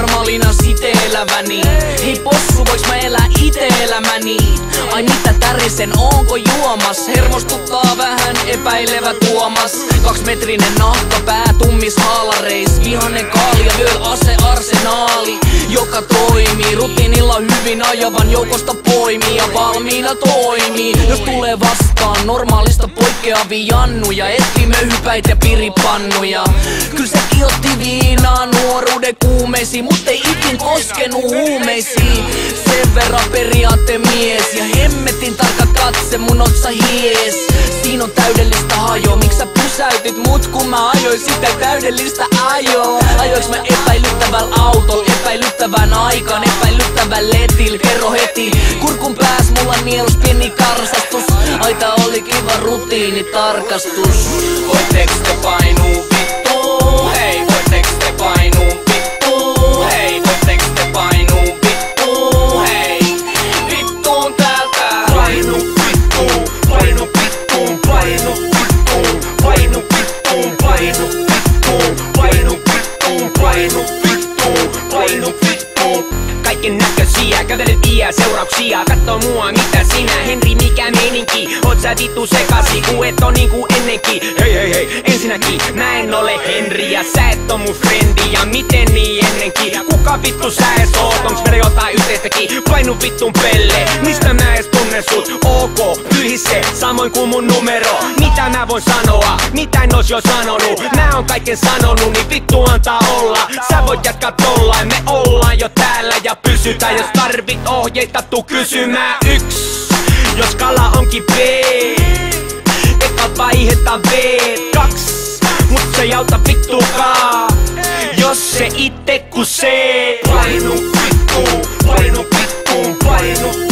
normaalina site eläväni. Hei possu, voiks mä elää ite elämäni? Ai mitä tärisen, onko juomas? Hermostuttaa vähän epäilevä Tuomas. 2-metrinen nahkapää tummis haalareis. Vihanen kaalia, vyöl ase arsenaali, joka toimii. Rutiinilla hyvin ajavan joukosta poimii ja valmiina toimii. Jos tulee vastaan normaalista poikkeavia jannuja, etti möyhypäitä ja piripannuja. Kyl sekin otti viinaa nuoruuden kuumeisiin, mut ei ikin koskenu huumeisiin. Sen verran periaatemies ja hemmetin tarkka katse mun otsa hies. Siinä on täydellistä hajoa, miks sä pysäytit mut kun mä ajoin sitä täydellistä ajoa? Ajoiks mä epäilyttävällä autolla, epäilyttävän aikaan, epäilyttävän letil? Kerro heti, kurkun pääs mulla nielus pieni karsastus. Aita oli kiva rutiinitarkastus. Voitteks te painuu vittu? Hei, voitteks te painuu vittu? Hei, voitteks te painuu vittu? Hei, vittuun täältä. Painu vittuun, painu vittuun, painu vittuun, painu vittuun, painu vittuun, painu vittuun, painu vittuun, painu vittuun. Kaiken näköisiä, kävelet iä seurauksia. Katso mua mitä sinä, Henri, mikä meininki? Oot sä vittu sekasi, ku et oo niinku ennenkin. Hei hei hei, ensinnäkin mä en ole Henri ja sä et oo mun frendi. Ja miten niin ennenkin? Kuka vittu sä ees oot? Onks meillä jotain yhteistäkin? Painu vittun pelle, mistä mä ees tunne sut? Ok, pyhi se, samoin kuin mun numero. Mitä mä voin sanoa? Mitä en ois jo sanonut? Mä oon kaiken sanonut, niin vittu antaa olla. Sä voit jatkaa tollain, me ollaan jo täällä ja pysytään. Jos tarvit ohjeita, tuu kysymään 1. Jos kala onkin B, eka vaiheta V. 2, mut se ei auta vittukaan, jos se itte kusee. Painu vittuun, painu vittuun, painu